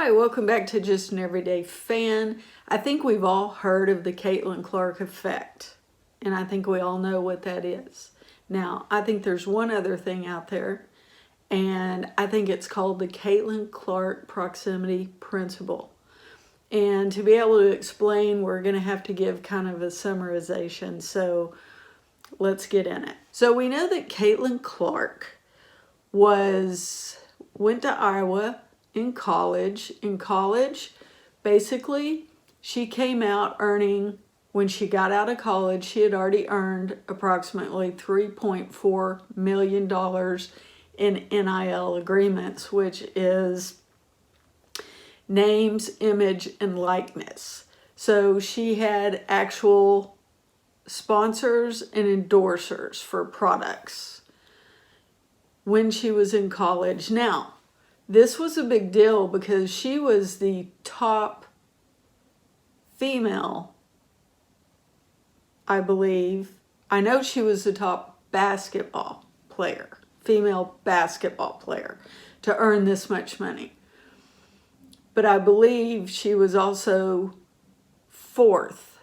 Hi, welcome back to Just an Everyday Fan. I think we've all heard of the Caitlin Clark effect, and I think we all know what that is. Now, I think there's one other thing out there, and I think it's called the Caitlin Clark proximity principle. And to be able to explain, we're going to have to give kind of a summarization, so let's get in it. So we know that Caitlin Clark went to Iowa in college. Basically, she came out earning, when she got out of college, she had already earned approximately $3.4 million in NIL agreements, which is names, image, and likeness. So she had actual sponsors and endorsers for products when she was in college. Now, this was a big deal because she was the top female, I believe. I know she was the top female basketball player to earn this much money. But I believe she was also fourth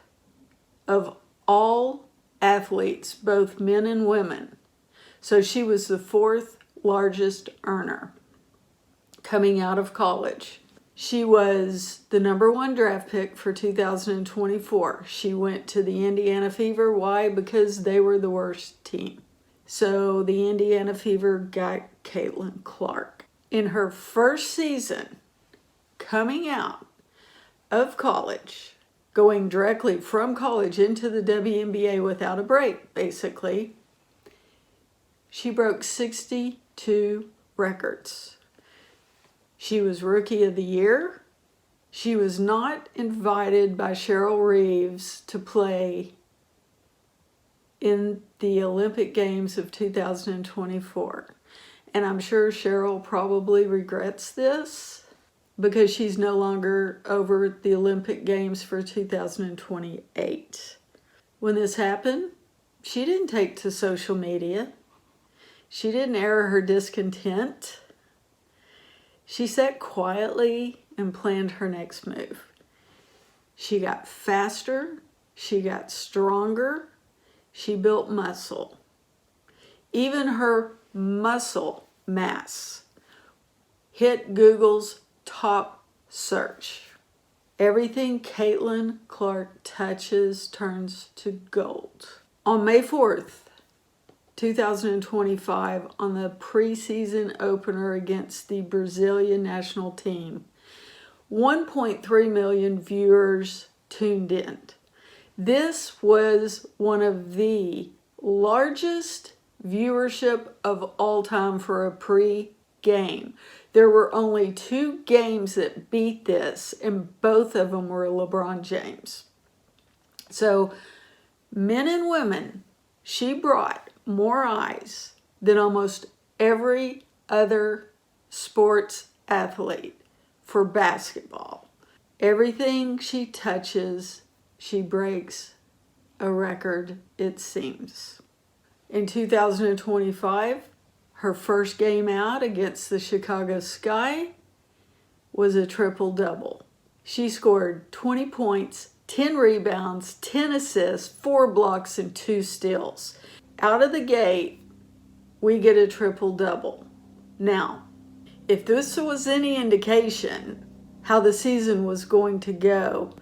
of all athletes, both men and women. So she was the fourth largest earner coming out of college. She was the #1 draft pick for 2024. She went to the Indiana Fever. Why? Because they were the worst team. So the Indiana Fever got Caitlin Clark. In her first season, coming out of college, going directly from college into the WNBA without a break, basically, she broke 62 records. She was Rookie of the Year. She was not invited by Cheryl Reeves to play in the Olympic Games of 2024. And I'm sure Cheryl probably regrets this because she's no longer over the Olympic Games for 2028. When this happened, she didn't take to social media. She didn't air her discontent. She sat quietly and planned her next move. She got faster, she got stronger, she built muscle. Even her muscle mass hit Google's top search. Everything Caitlin Clark touches turns to gold. On May 4th, 2025, on the preseason opener against the Brazilian national team, 1.3 million viewers tuned in. This was one of the largest viewership of all time for a pre-game. There were only 2 games that beat this, and both of them were LeBron James. So, men and women, she brought more eyes than almost every other sports athlete for basketball. Everything she touches, she breaks a record, it seems. In 2025, her first game out against the Chicago Sky was a triple-double. She scored 20 points, 10 rebounds, 10 assists, 4 blocks, and 2 steals. Out of the gate, we get a triple-double. Now, if this was any indication how the season was going to go,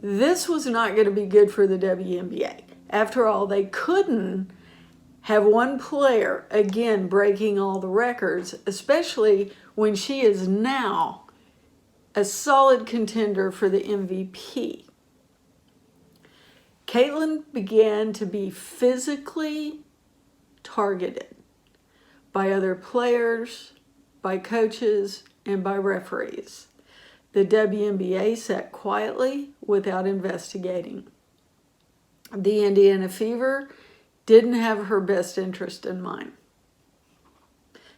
this was not going to be good for the WNBA. After all, they couldn't have one player, again, breaking all the records, especially when she is now a solid contender for the MVP. Caitlin began to be physically targeted by other players, by coaches, and by referees. The WNBA sat quietly without investigating. The Indiana Fever didn't have her best interest in mind.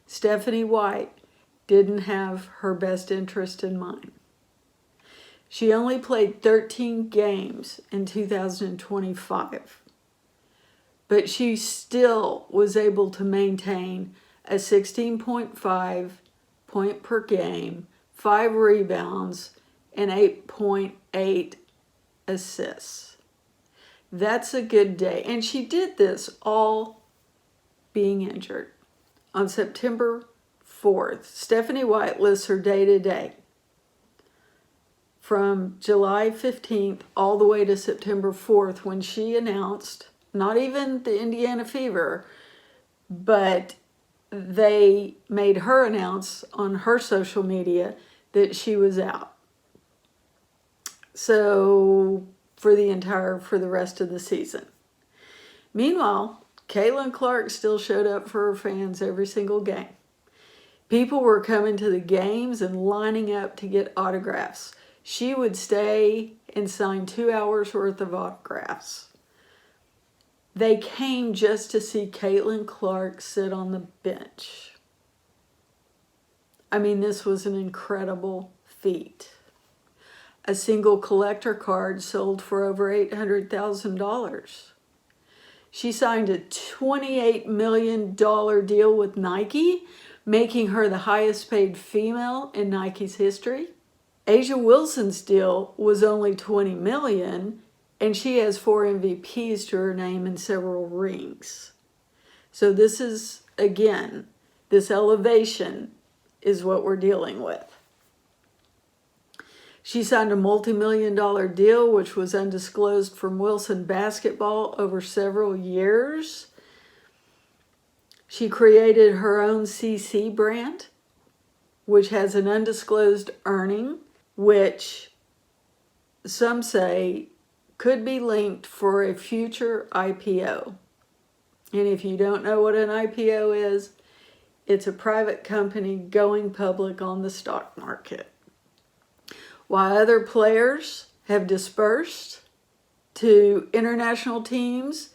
Stephanie White didn't have her best interest in mind. She only played 13 games in 2025, but she still was able to maintain a 16.5 point per game, 5 rebounds, and 8.8 assists. That's a good day. And she did this all being injured. On September 4th, Stephanie White lists her day-to-day from July 15th all the way to September 4th, when she announced, not even the Indiana Fever, but they made her announce on her social media that she was out. So for the rest of the season. Meanwhile, Caitlin Clark still showed up for her fans every single game. People were coming to the games and lining up to get autographs. She would stay and sign 2 hours worth of autographs. They came just to see Caitlin Clark sit on the bench. I mean, this was an incredible feat. A single collector card sold for over $800,000. She signed a $28 million deal with Nike, making her the highest paid female in Nike's history. A'ja Wilson's deal was only $20 million, and she has 4 MVPs to her name and several rings. So this is, again, this elevation is what we're dealing with. She signed a multi-million-dollar deal, which was undisclosed, from Wilson Basketball over several years. She created her own CC brand, which has an undisclosed earning, which some say could be linked for a future IPO. And if you don't know what an IPO is, it's a private company going public on the stock market. While other players have dispersed to international teams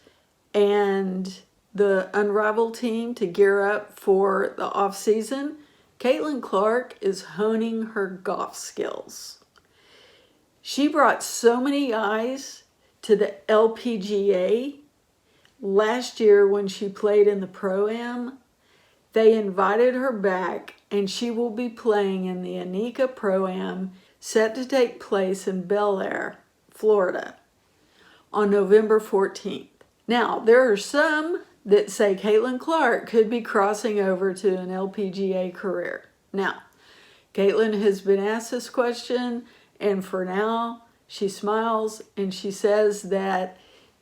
and the Unrivaled team to gear up for the off-season, Caitlin Clark is honing her golf skills. She brought so many eyes to the LPGA last year when she played in the Pro-Am. They invited her back, and she will be playing in the Anika Pro-Am, set to take place in Bel Air, Florida, on November 14th. Now, there are some that say Caitlin Clark could be crossing over to an LPGA career. Now, Caitlin has been asked this question, and for now, she smiles and she says that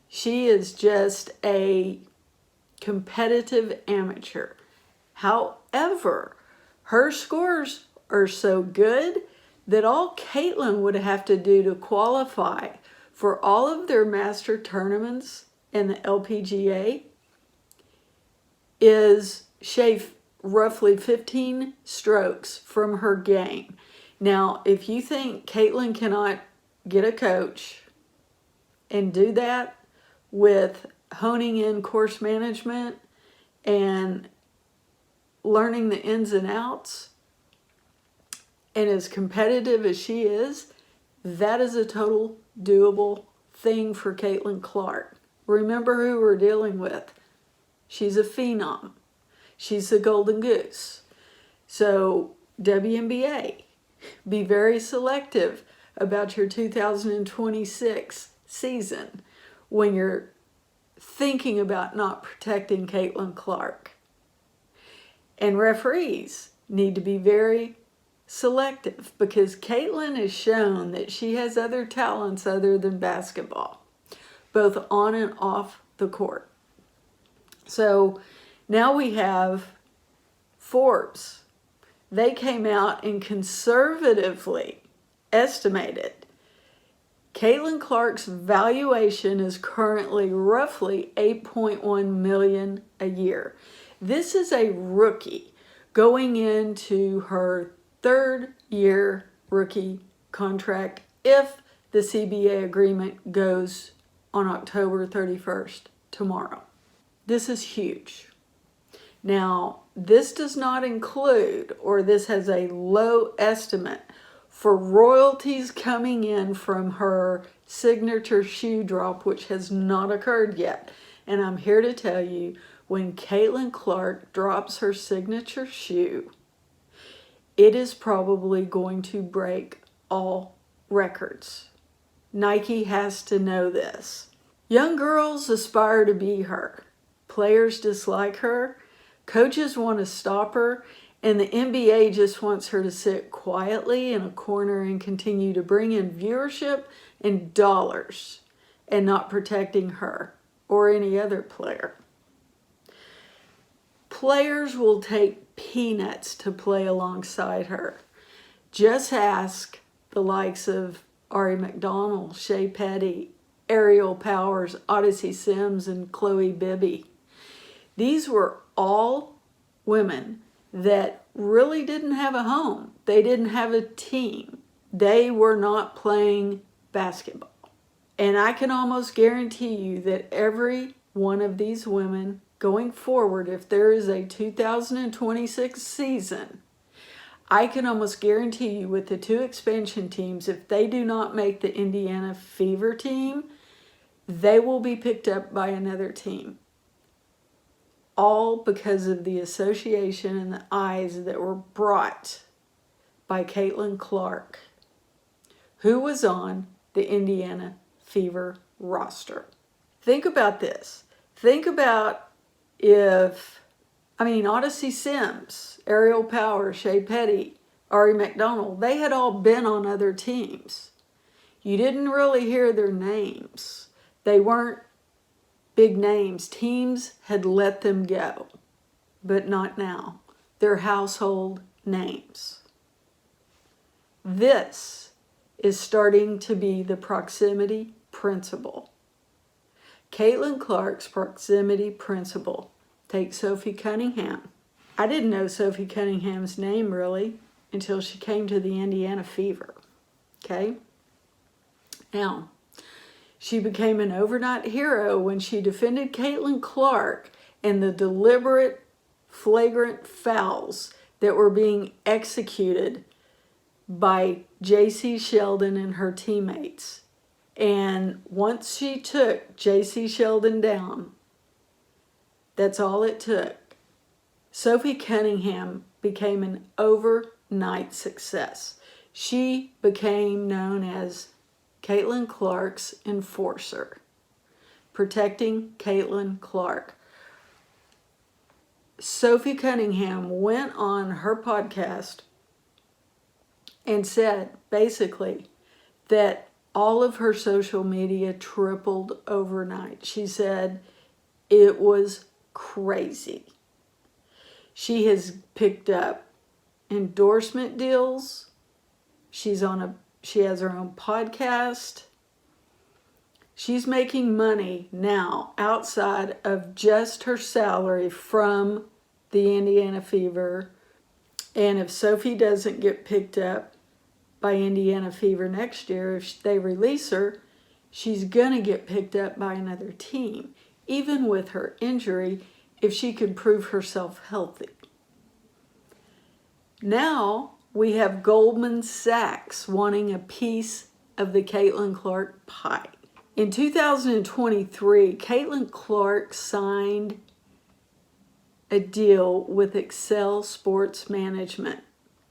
she is just a competitive amateur. However, her scores are so good that all Caitlin would have to do to qualify for all of their master tournaments in the LPGA is shave roughly 15 strokes from her game. Now, if you think Caitlin cannot get a coach and do that with honing in course management and learning the ins and outs, and as competitive as she is, that is a total doable thing for Caitlin Clark. Remember who we're dealing with. She's a phenom. She's the golden goose. So WNBA, be very selective about your 2026 season when you're thinking about not protecting Caitlin Clark. And referees need to be very selective, because Caitlin has shown that she has other talents other than basketball, both on and off the court. So now we have Forbes. They came out and conservatively estimated Caitlin Clark's valuation is currently roughly $8.1 million a year. This is a rookie going into her 3rd year rookie contract if the CBA agreement goes on October 31st, tomorrow. This is huge. Now, this does not include, or this has a low estimate for royalties coming in from her signature shoe drop, which has not occurred yet. And I'm here to tell you, when Caitlin Clark drops her signature shoe, it is probably going to break all records. Nike has to know this. Young girls aspire to be her. Players dislike her. Coaches want to stop her. And the NBA just wants her to sit quietly in a corner and continue to bring in viewership and dollars, and not protecting her or any other player. Players will take peanuts to play alongside her. Just ask the likes of Ari McDonald, Shea Petty, Ariel Powers, Odyssey Sims, and Chloe Bibby. These were all women that really didn't have a home. They didn't have a team. They were not playing basketball. And I can almost guarantee you that every one of these women going forward, if there is a 2026 season, I can almost guarantee you with the 2 expansion teams, if they do not make the Indiana Fever team, they will be picked up by another team. All because of the association and the eyes that were brought by Caitlin Clark, who was on the Indiana Fever roster. Think about this. Think about Odyssey Sims, Ariel Powers, Shea Petty, Ari McDonald, they had all been on other teams. You didn't really hear their names. They weren't big names. Teams had let them go, but not now. They're household names. This is starting to be the proximity principle. Caitlin Clark's proximity principle. Take Sophie Cunningham. I didn't know Sophie Cunningham's name really until she came to the Indiana Fever. Okay? Now, she became an overnight hero when she defended Caitlin Clark and the deliberate, flagrant fouls that were being executed by J.C. Sheldon and her teammates. And once she took J.C. Sheldon down, that's all it took. Sophie Cunningham became an overnight success. She became known as Caitlin Clark's enforcer, protecting Caitlin Clark. Sophie Cunningham went on her podcast and said basically that all of her social media tripled overnight. She said it was crazy. She has picked up endorsement deals. She has her own podcast. She's making money now outside of just her salary from the Indiana Fever. And if Sophie doesn't get picked up by Indiana Fever next year, if they release her, she's going to get picked up by another team, even with her injury, if she could prove herself healthy. Now we have Goldman Sachs wanting a piece of the Caitlin Clark pie. In 2023, Caitlin Clark signed a deal with Excel Sports Management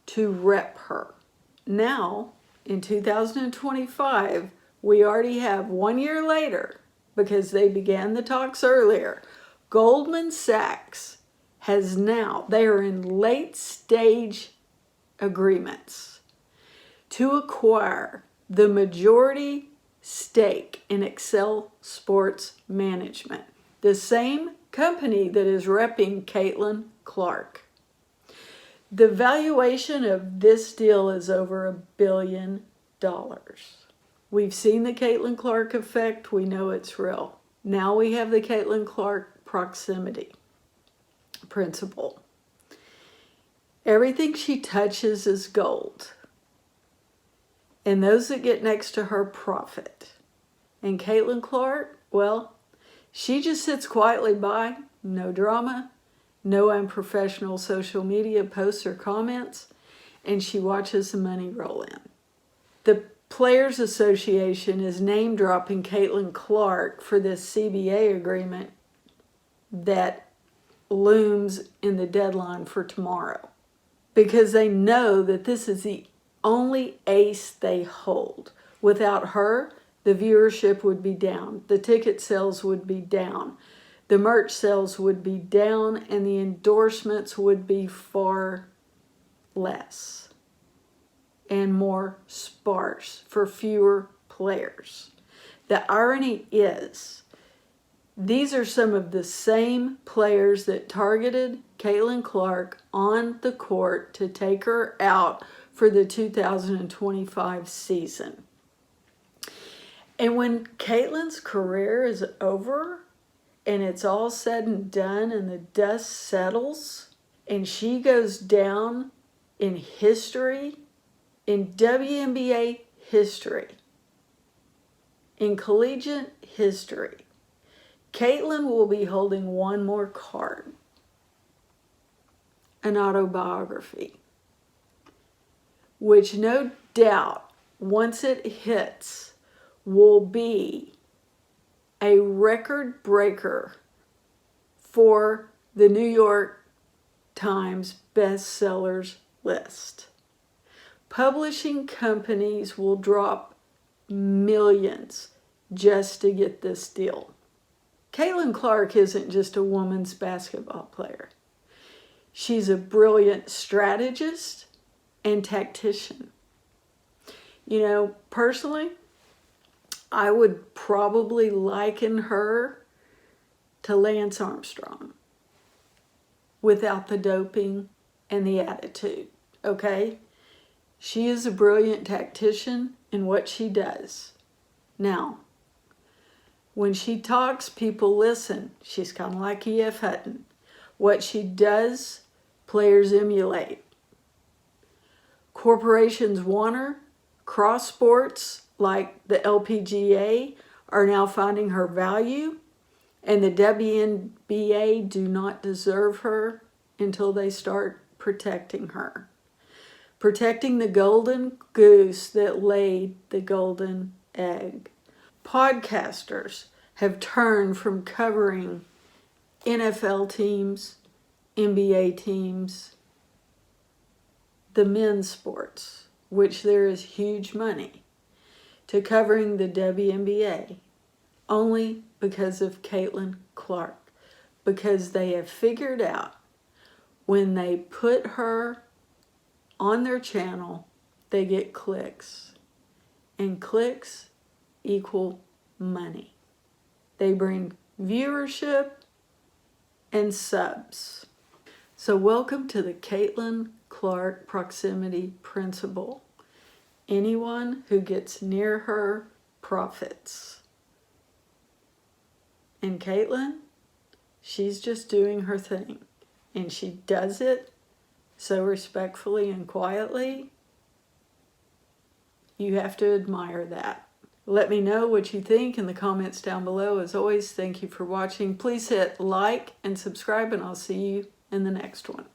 to rep her. Now, in 2025, we already have 1 year later, because they began the talks earlier, Goldman Sachs has now, they are in late stage agreements to acquire the majority stake in Excel Sports Management, the same company that is repping Caitlin Clark. The valuation of this deal is over $1 billion. We've seen the Caitlin Clark effect. We know it's real. Now we have the Caitlin Clark proximity principle. Everything she touches is gold. And those that get next to her profit. And Caitlin Clark, well, she just sits quietly by, no drama, no unprofessional social media posts or comments, and she watches the money roll in. The Players Association is name-dropping Caitlin Clark for this CBA agreement that looms in the deadline for tomorrow. because they know that this is the only ace they hold. Without her, the viewership would be down, the ticket sales would be down, the merch sales would be down, and the endorsements would be far less and more sparse for fewer players. The irony is, these are some of the same players that targeted Caitlin Clark on the court to take her out for the 2025 season. And when Caitlin's career is over and it's all said and done and the dust settles and she goes down in history, in WNBA history, in collegiate history, Caitlin will be holding one more card, an autobiography, which no doubt, once it hits, will be a record breaker for the New York Times bestsellers list. Publishing companies will drop millions just to get this deal. Caitlin Clark isn't just a women's basketball player. She's a brilliant strategist and tactician. You know, personally, I would probably liken her to Lance Armstrong without the doping and the attitude, okay? She is a brilliant tactician in what she does. Now, when she talks, people listen. She's kind of like E.F. Hutton. What she does, players emulate. Corporations want her. Cross sports, like the LPGA, are now finding her value. And the WNBA do not deserve her until they start protecting her. Protecting the golden goose that laid the golden egg. Podcasters have turned from covering NFL teams, NBA teams, the men's sports, which there is huge money, to covering the WNBA, only because of Caitlin Clark. Because they have figured out when they put her on their channel, they get clicks. And clicks equal money. They bring viewership and subs. So welcome to the Caitlin Clark proximity principle. Anyone who gets near her profits. And Caitlin, she's just doing her thing. And she does it so respectfully and quietly. You have to admire that. Let me know what you think in the comments down below. As always, thank you for watching. Please hit like and subscribe, and I'll see you in the next one.